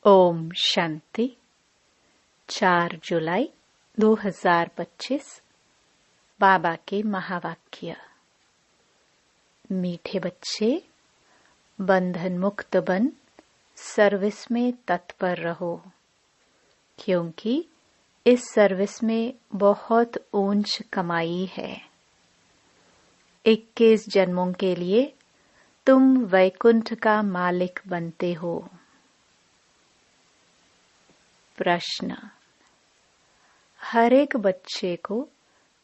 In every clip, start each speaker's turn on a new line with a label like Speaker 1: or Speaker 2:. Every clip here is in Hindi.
Speaker 1: ओम शांति। 4 जुलाई 2025 बाबा के महावाक्य। मीठे बच्चे, बंधन मुक्त बन सर्विस में तत्पर रहो, क्योंकि इस सर्विस में बहुत ऊंच कमाई है। 21 जन्मों के लिए तुम वैकुंठ का मालिक बनते हो। प्रश्न: हर एक बच्चे को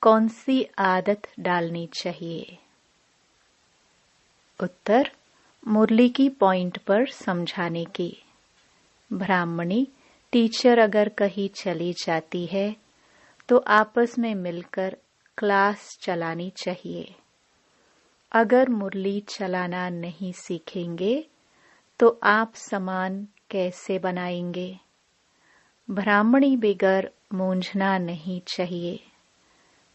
Speaker 1: कौन सी आदत डालनी चाहिए? उत्तर: मुरली की पॉइंट पर समझाने की। ब्राह्मणी टीचर अगर कहीं चली जाती है तो आपस में मिलकर क्लास चलानी चाहिए। अगर मुरली चलाना नहीं सीखेंगे तो आप सामान कैसे बनाएंगे? ब्राह्मणी बिगर मूंझना नहीं चाहिए।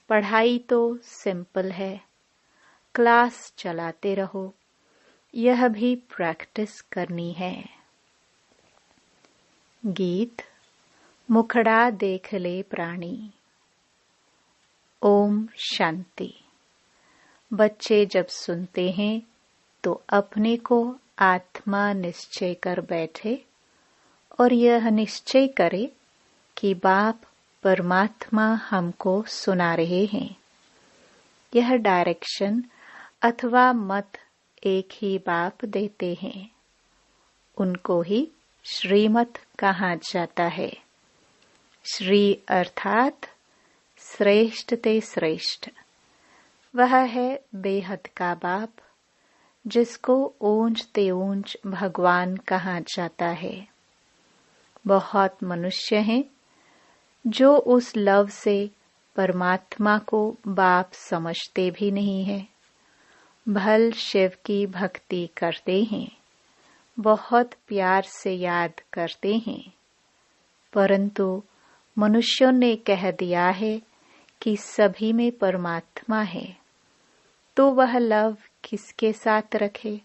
Speaker 1: पढ़ाई तो सिंपल है, क्लास चलाते रहो, यह भी प्रैक्टिस करनी है। गीत मुखड़ा देख ले प्राणी। ओम शांति। बच्चे जब सुनते हैं तो अपने को आत्मा निश्चय कर बैठे और यह निश्चय करे कि बाप परमात्मा हमको सुना रहे हैं। यह डायरेक्शन अथवा मत एक ही बाप देते हैं। उनको ही श्रीमत कहा जाता है। श्री अर्थात श्रेष्ठ ते श्रेष्ठ। वह है बेहद का बाप, जिसको ऊंच ते ऊंच भगवान कहा जाता है। बहुत मनुष्य हैं जो उस लव से परमात्मा को बाप समझते भी नहीं है। भल शिव की भक्ति करते हैं, बहुत प्यार से याद करते हैं, परंतु मनुष्यों ने कह दिया है कि सभी में परमात्मा है, तो वह लव किसके साथ रखे?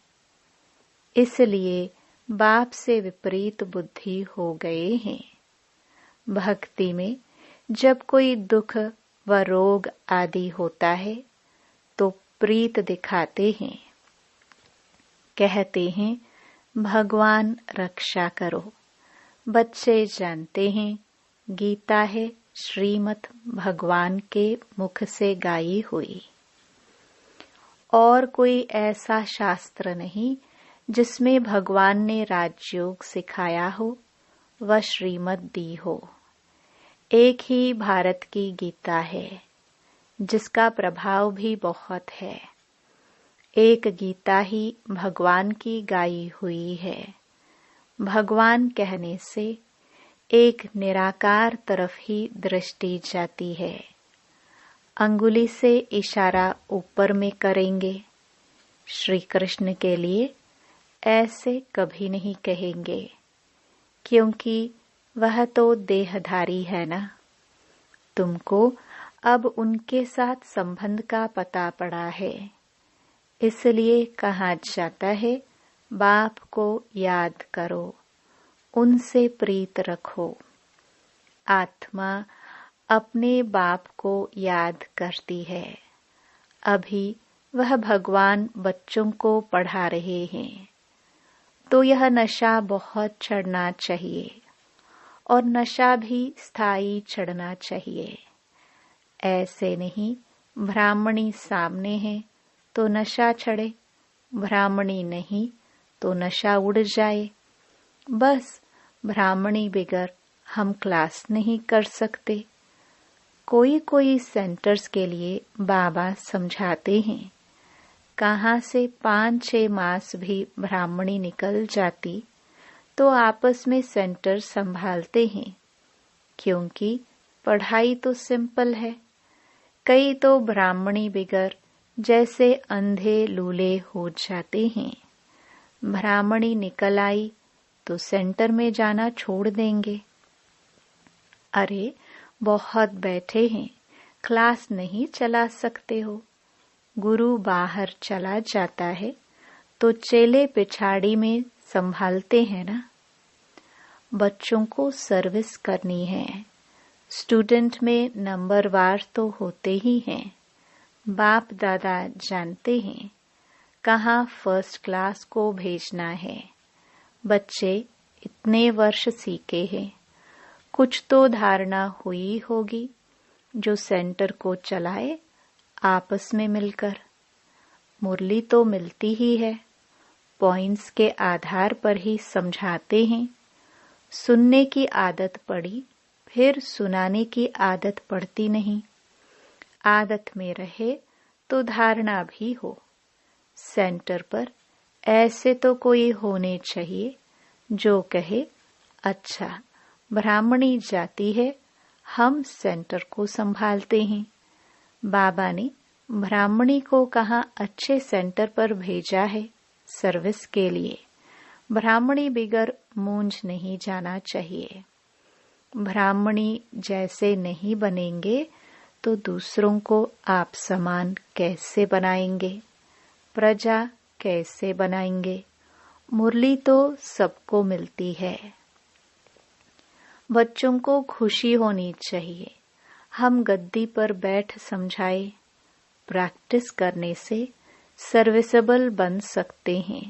Speaker 1: इसलिए बाप से विपरीत बुद्धि हो गए हैं। भक्ति में जब कोई दुख व रोग आदि होता है तो प्रीत दिखाते हैं, कहते हैं भगवान रक्षा करो। बच्चे जानते हैं गीता है श्रीमत भगवान के मुख से गाई हुई, और कोई ऐसा शास्त्र नहीं जिसमें भगवान ने राजयोग सिखाया हो व श्रीमत दी हो। एक ही भारत की गीता है, जिसका प्रभाव भी बहुत है। एक गीता ही भगवान की गाई हुई है। भगवान कहने से एक निराकार तरफ ही दृष्टि जाती है। अंगुली से इशारा ऊपर में करेंगे। श्री कृष्ण के लिए ऐसे कभी नहीं कहेंगे, क्योंकि वह तो देहधारी है ना। तुमको अब उनके साथ संबंध का पता पड़ा है, इसलिए कहा जाता है बाप को याद करो, उनसे प्रीत रखो। आत्मा अपने बाप को याद करती है। अभी वह भगवान बच्चों को पढ़ा रहे हैं, तो यह नशा बहुत चढ़ना चाहिए, और नशा भी स्थायी चढ़ना चाहिए। ऐसे नहीं ब्राह्मणी सामने है तो नशा चढ़े, ब्राह्मणी नहीं तो नशा उड़ जाए। बस ब्राह्मणी बिगर हम क्लास नहीं कर सकते। कोई सेंटर्स के लिए बाबा समझाते हैं। कहाँ से 5-6 मास भी ब्राह्मणी निकल जाती तो आपस में सेंटर संभालते हैं, क्योंकि पढ़ाई तो सिंपल है। कई तो ब्राह्मणी बिगर जैसे अंधे लूले हो जाते हैं। ब्राह्मणी निकल आई तो सेंटर में जाना छोड़ देंगे। अरे बहुत बैठे हैं, क्लास नहीं चला सकते हो। गुरु बाहर चला जाता है तो चेले पिछाड़ी में संभालते हैं ना। बच्चों को सर्विस करनी है। स्टूडेंट में नंबरवार तो होते ही हैं। बाप दादा जानते हैं कहाँ फर्स्ट क्लास को भेजना है। बच्चे इतने वर्ष सीखे हैं, कुछ तो धारणा हुई होगी जो सेंटर को चलाए आपस में मिलकर। मुरली तो मिलती ही है, पॉइंट्स के आधार पर ही समझाते हैं। सुनने की आदत पड़ी, फिर सुनाने की आदत पड़ती नहीं। आदत में रहे तो धारणा भी हो। सेंटर पर ऐसे तो कोई होने चाहिए जो कहे, अच्छा ब्राह्मणी जाति है, हम सेंटर को संभालते हैं। बाबा ने ब्राह्मणी को कहाँ अच्छे सेंटर पर भेजा है सर्विस के लिए। ब्राह्मणी बिगर मूंझ नहीं जाना चाहिए। ब्राह्मणी जैसे नहीं बनेंगे तो दूसरों को आप समान कैसे बनाएंगे, प्रजा कैसे बनाएंगे। मुरली तो सबको मिलती है। बच्चों को खुशी होनी चाहिए। हम गद्दी पर बैठ समझाए। प्रैक्टिस करने से सर्विसेबल बन सकते हैं।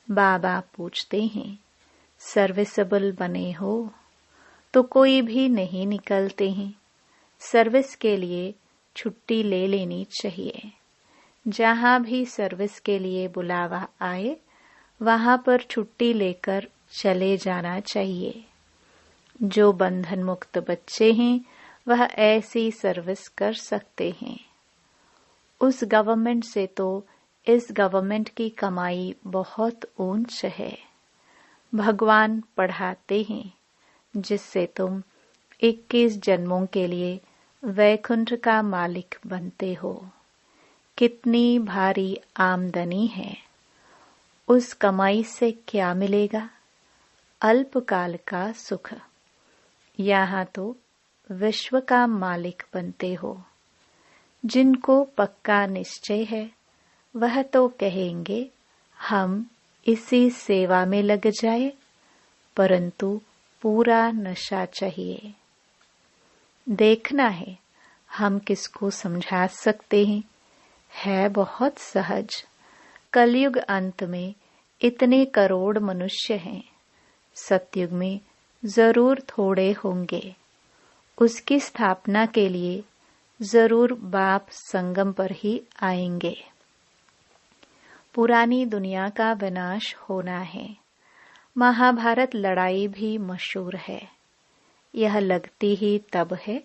Speaker 1: बाबा पूछते हैं, सर्विसेबल बने हो तो कोई भी नहीं निकलते हैं। सर्विस के लिए छुट्टी ले लेनी चाहिए। जहाँ भी सर्विस के लिए बुलावा आए वहाँ पर छुट्टी लेकर चले जाना चाहिए। जो बंधन मुक्त बच्चे हैं वह ऐसी सर्विस कर सकते हैं। उस गवर्नमेंट से तो इस गवर्नमेंट की कमाई बहुत ऊंच है। भगवान पढ़ाते हैं जिससे तुम 21 जन्मों के लिए वैकुंठ का मालिक बनते हो। कितनी भारी आमदनी है। उस कमाई से क्या मिलेगा? अल्पकाल का सुख। यहाँ तो विश्व का मालिक बनते हो। जिनको पक्का निश्चय है वह तो कहेंगे हम इसी सेवा में लग जाए, परंतु पूरा नशा चाहिए। देखना है हम किसको समझा सकते हैं। है बहुत सहज। कलयुग अंत में इतने करोड़ मनुष्य हैं। सतयुग में जरूर थोड़े होंगे। उसकी स्थापना के लिए जरूर बाप संगम पर ही आएंगे। पुरानी दुनिया का विनाश होना है। महाभारत लड़ाई भी मशहूर है। यह लगती ही तब है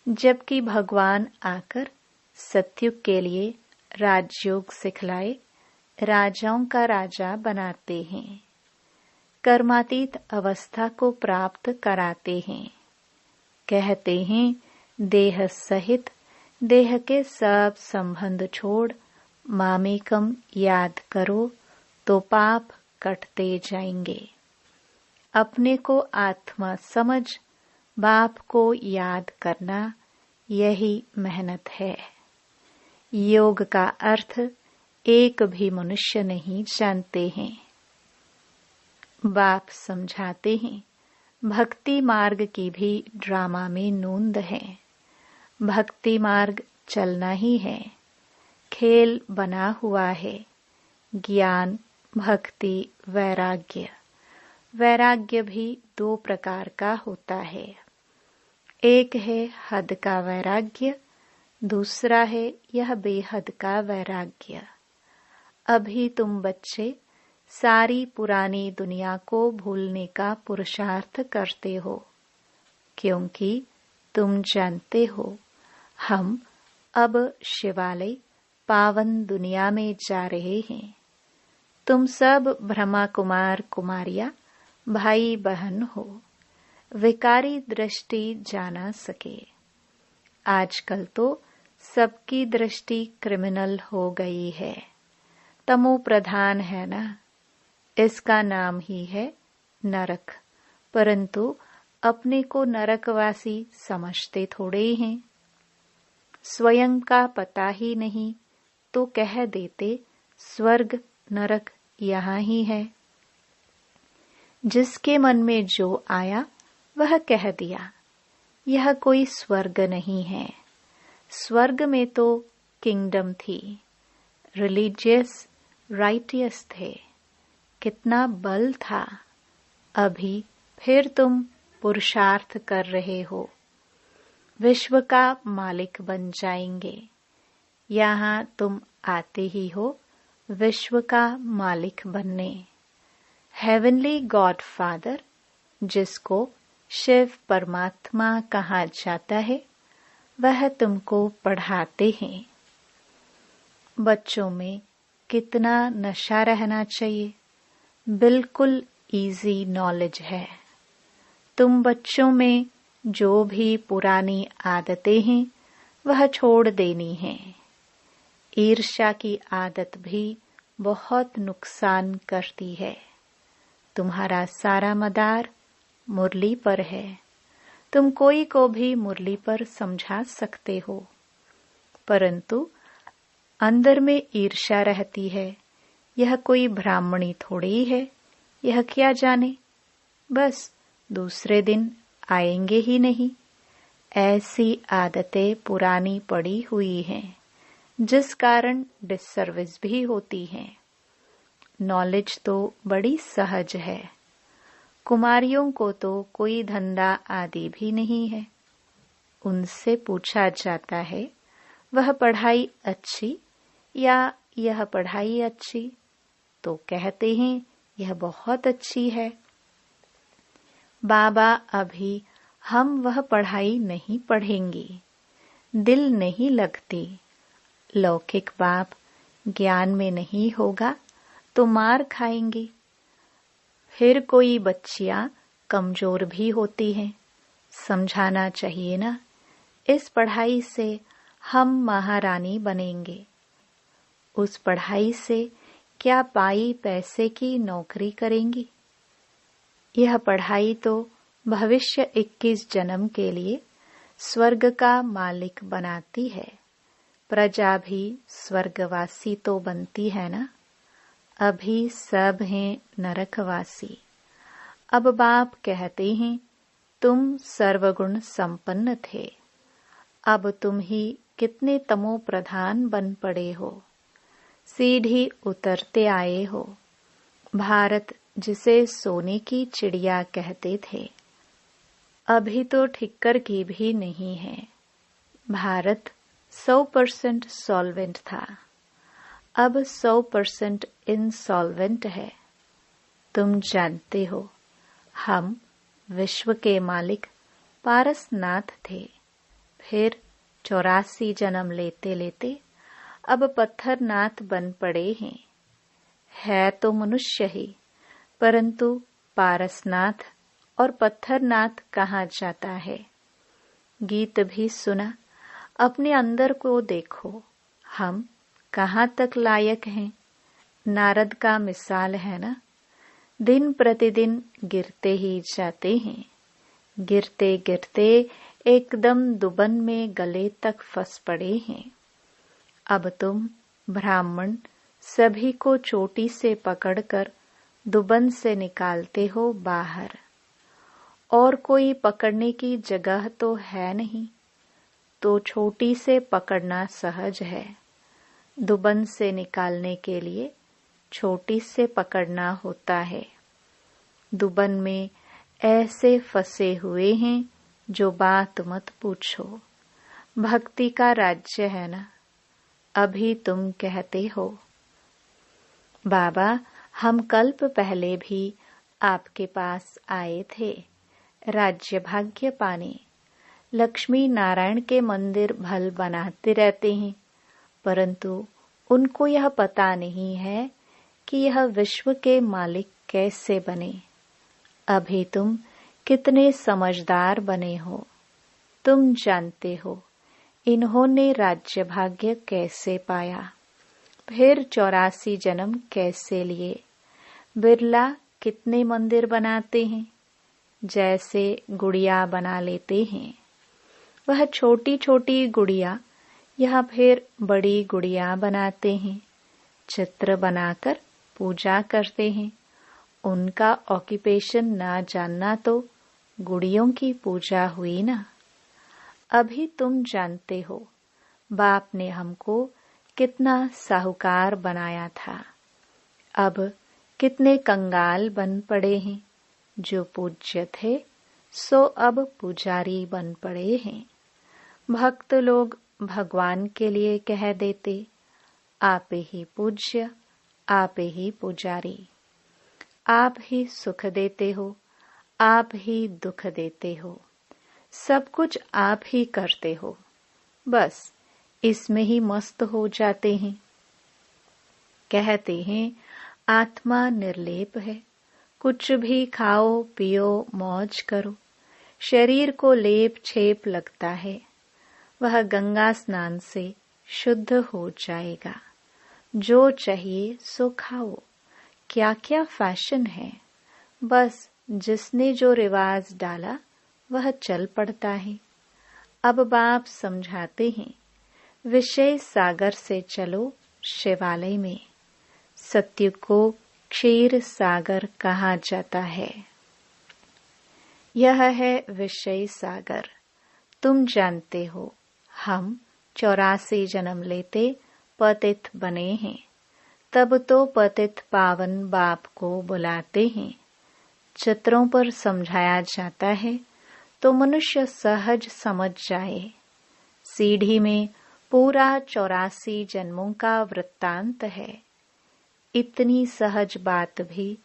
Speaker 1: जबकि भगवान आकर सतयुग के लिए राजयोग सिखलाए राजाओं का राजा बनाते हैं। कर्मातीत अवस्था को प्राप्त कराते हैं। कहते हैं देह सहित देह के सब संबंध छोड़ मामेकम याद करो तो पाप कटते जाएंगे। अपने को आत्मा समझ बाप को याद करना यही मेहनत है। योग का अर्थ एक भी मनुष्य नहीं जानते हैं। बाप समझाते हैं भक्ति मार्ग की भी ड्रामा में नोंद है। भक्ति मार्ग चलना ही है। खेल बना हुआ है। ज्ञान, भक्ति, वैराग्य। वैराग्य भी 2 प्रकार का होता है। एक है हद का वैराग्य, दूसरा है यह बेहद का वैराग्य। अभी तुम बच्चे सारी पुरानी दुनिया को भूलने का पुरुषार्थ करते हो, क्योंकि तुम जानते हो हम अब शिवालय पावन दुनिया में जा रहे हैं। तुम सब ब्रह्मा कुमार कुमारियां भाई बहन हो। विकारी दृष्टि जाना सके। आजकल तो सबकी दृष्टि क्रिमिनल हो गई है। तमो प्रधान है ना। इसका नाम ही है नरक, परंतु अपने को नरकवासी समझते थोड़े ही हैं। स्वयं का पता ही नहीं तो कह देते स्वर्ग नरक यहाँ ही है। जिसके मन में जो आया वह कह दिया। यह कोई स्वर्ग नहीं है। स्वर्ग में तो किंगडम थी, रिलीजियस राइटियस थे, कितना बल था। अभी फिर तुम पुरुषार्थ कर रहे हो, विश्व का मालिक बन जाएंगे। यहाँ तुम आते ही हो विश्व का मालिक बनने। हेवनली गॉड फादर, जिसको शिव परमात्मा कहा जाता है, वह तुमको पढ़ाते हैं। बच्चों में कितना नशा रहना चाहिए, बिल्कुल इजी नॉलेज है। तुम बच्चों में जो भी पुरानी आदतें हैं वह छोड़ देनी है। ईर्ष्या की आदत भी बहुत नुकसान करती है। तुम्हारा सारा मदार मुरली पर है। तुम कोई को भी मुरली पर समझा सकते हो, परंतु अंदर में ईर्ष्या रहती है। यह कोई ब्राह्मणी थोड़ी है, यह क्या जाने, बस दूसरे दिन आएंगे ही नहीं। ऐसी आदतें पुरानी पड़ी हुई हैं, जिस कारण डिससर्विस भी होती है। नॉलेज तो बड़ी सहज है। कुमारियों को तो कोई धंधा आदि भी नहीं है। उनसे पूछा जाता है, वह पढ़ाई अच्छी या यह पढ़ाई अच्छी, तो कहते हैं यह बहुत अच्छी है। बाबा, अभी हम वह पढ़ाई नहीं पढ़ेंगे, दिल नहीं लगती। लौकिक बाप ज्ञान में नहीं होगा तो मार खाएंगे। फिर कोई बच्चियां कमजोर भी होती हैं, समझाना चाहिए ना, इस पढ़ाई से हम महारानी बनेंगे। उस पढ़ाई से क्या पाई पैसे की नौकरी करेंगी। यह पढ़ाई तो भविष्य 21 जन्म के लिए स्वर्ग का मालिक बनाती है। प्रजा भी स्वर्गवासी तो बनती है ना। अभी सब हैं नरकवासी। अब बाप कहते हैं तुम सर्वगुण संपन्न थे, अब तुम ही कितने तमो प्रधान बन पड़े हो, सीढ़ी उतरते आए हो। भारत जिसे सोने की चिड़िया कहते थे, अभी तो ठिक्कर की भी नहीं है। भारत 100% सॉल्वेंट था, अब 100% इंसॉल्वेंट है। तुम जानते हो, हम विश्व के मालिक पारसनाथ थे, फिर 84 जन्म लेते लेते अब पत्थरनाथ बन पड़े हैं। है तो मनुष्य ही, परंतु पारसनाथ और पत्थरनाथ कहा जाता है। गीत भी सुना, अपने अंदर को देखो, हम कहाँ तक लायक हैं। नारद का मिसाल है ना, दिन प्रतिदिन गिरते ही जाते हैं। गिरते गिरते एकदम दुबन में गले तक फंस पड़े हैं। अब तुम ब्राह्मण सभी को चोटी से पकड़कर दुबन से निकालते हो बाहर, और कोई पकड़ने की जगह तो है नहीं, तो छोटी से पकड़ना सहज है। दुबन से निकालने के लिए छोटी से पकड़ना होता है। दुबन में ऐसे फंसे हुए हैं जो बात मत पूछो। भक्ति का राज्य है ना। अभी तुम कहते हो, बाबा हम कल्प पहले भी आपके पास आए थे राज्य भाग्य पाने। लक्ष्मी नारायण के मंदिर भल बनाते रहते हैं, परंतु उनको यह पता नहीं है कि यह विश्व के मालिक कैसे बने। अभी तुम कितने समझदार बने हो। तुम जानते हो इन्होंने राज्य भाग्य कैसे पाया, फिर 84 जन्म कैसे लिए। बिरला कितने मंदिर बनाते हैं, जैसे गुड़िया बना लेते हैं। वह छोटी छोटी गुड़िया यहाँ फिर बड़ी गुड़िया बनाते हैं, चित्र बनाकर पूजा करते हैं उनका ऑक्यूपेशन ना जानना तो गुड़ियों की पूजा हुई ना। अभी तुम जानते हो बाप ने हमको कितना साहूकार बनाया था, अब कितने कंगाल बन पड़े हैं। जो पूज्य थे सो अब पुजारी बन पड़े हैं। भक्त लोग भगवान के लिए कह देते, आप ही पूज्य, आप ही पुजारी। आप ही सुख देते हो, आप ही दुख देते हो, सब कुछ आप ही करते हो। बस इसमें ही मस्त हो जाते हैं। कहते हैं आत्मा निर्लेप है, कुछ भी खाओ पियो मौज करो। शरीर को लेप छेप लगता है, वह गंगा स्नान से शुद्ध हो जाएगा। जो चाहिए सो खाओ, क्या क्या फैशन है, बस जिसने जो रिवाज डाला वह चल पड़ता है। अब बाप समझाते हैं, विषय सागर से चलो शिवालय में। सत्य को क्षीर सागर कहा जाता है। यह है विषय सागर। तुम जानते हो हम 84 जन्म लेते पतित बने हैं, तब तो पतित पावन बाप को बुलाते हैं। चित्रों पर समझाया जाता है तो मनुष्य सहज समझ जाए। सीढ़ी में पूरा 84 जन्मों का वृत्तांत है। इतनी सहज बात भी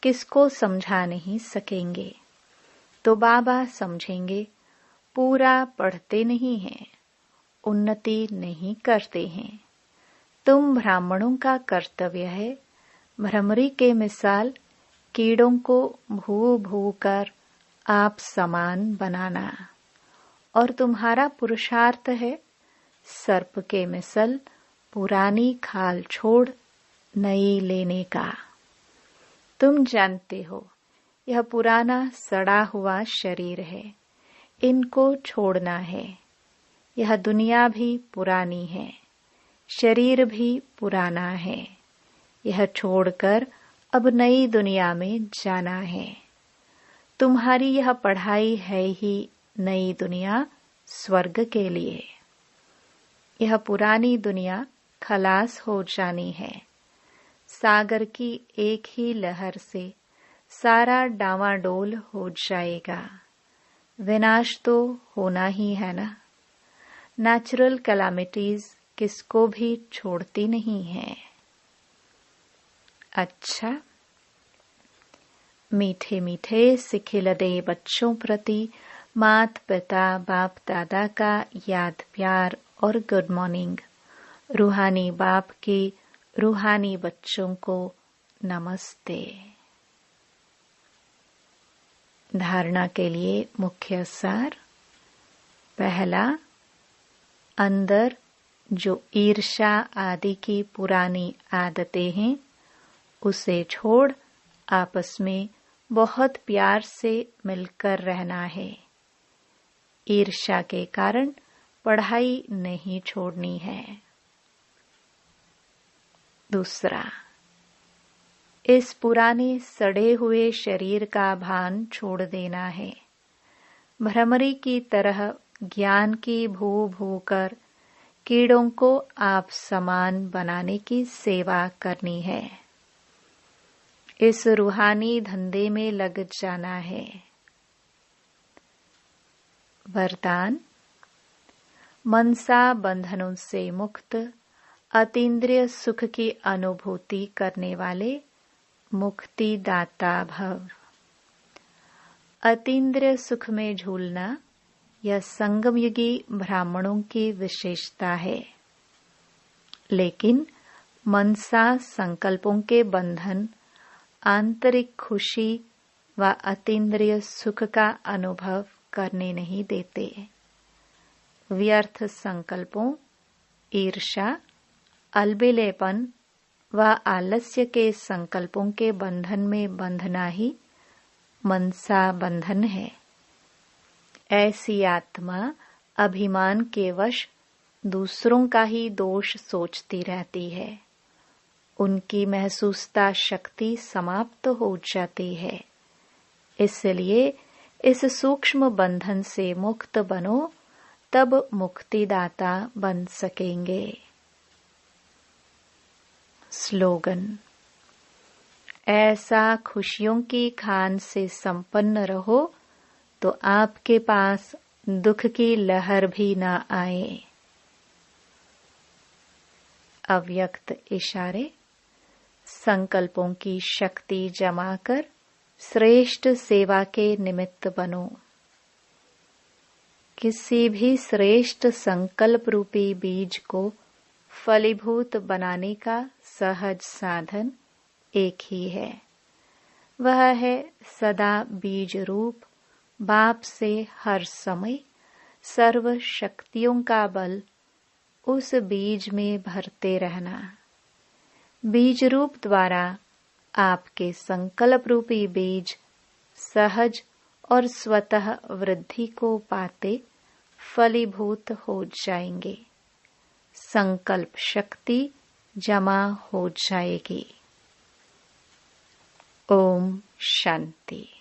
Speaker 1: किसको समझा नहीं सकेंगे, तो बाबा समझेंगे पूरा पढ़ते नहीं हैं, उन्नति नहीं करते हैं। तुम ब्राह्मणों का कर्तव्य है भ्रमरी के मिसाल कीड़ों को भू भू कर आप समान बनाना, और तुम्हारा पुरुषार्थ है सर्प के मिसल पुरानी खाल छोड़ नई लेने का। तुम जानते हो यह पुराना सड़ा हुआ शरीर है, इनको छोड़ना है। यह दुनिया भी पुरानी है, शरीर भी पुराना है। यह छोड़कर अब नई दुनिया में जाना है। तुम्हारी यह पढ़ाई है ही नई दुनिया स्वर्ग के लिए। यह पुरानी दुनिया खलास हो जानी है। सागर की एक ही लहर से सारा डावाडोल हो जाएगा। विनाश तो होना ही है ना। नेचुरल कैलामिटीज किसको भी छोड़ती नहीं है। अच्छा, मीठे मीठे सिखिलदे बच्चों प्रति मात पिता बाप दादा का याद प्यार और गुड मॉर्निंग। रूहानी बाप की रूहानी बच्चों को नमस्ते। धारणा के लिए मुख्य सार। पहला, अंदर जो ईर्ष्या आदि की पुरानी आदतें हैं उसे छोड़ आपस में बहुत प्यार से मिलकर रहना है। ईर्ष्या के कारण पढ़ाई नहीं छोड़नी है। दूसरा, इस पुराने सड़े हुए शरीर का भान छोड़ देना है। भ्रमरी की तरह ज्ञान की भू भू कर कीड़ों को आप समान बनाने की सेवा करनी है। इस रूहानी धंधे में लग जाना है। वरदान, मनसा बंधनों से मुक्त अतीन्द्रिय सुख की अनुभूति करने वाले मुक्ति दाता भव। अतीन्द्रिय सुख में झूलना यह संगमयुगी ब्राह्मणों की विशेषता है, लेकिन मनसा संकल्पों के बंधन आंतरिक खुशी व अतीन्द्रिय सुख का अनुभव करने नहीं देते। व्यर्थ संकल्पों, ईर्ष्या, अलबेलेपन व आलस्य के संकल्पों के बंधन में बंधना ही मनसा बंधन है। ऐसी आत्मा अभिमान के वश दूसरों का ही दोष सोचती रहती है। उनकी महसूसता शक्ति समाप्त हो जाती है। इसलिए इस सूक्ष्म बंधन से मुक्त बनो, तब मुक्तिदाता बन सकेंगे। स्लोगन: ऐसा खुशियों की खान से संपन्न रहो तो आपके पास दुख की लहर भी न आए। अव्यक्त इशारे: संकल्पों की शक्ति जमा कर श्रेष्ठ सेवा के निमित्त बनो। किसी भी श्रेष्ठ संकल्प रूपी बीज को फलीभूत बनाने का सहज साधन एक ही है। वह है सदा बीज रूप बाप से हर समय सर्व शक्तियों का बल उस बीज में भरते रहना। बीज रूप द्वारा आपके संकल्प रूपी बीज सहज और स्वतः वृद्धि को पाते फलीभूत हो जाएंगे। संकल्प शक्ति जमा हो जाएगी। ओम शांति।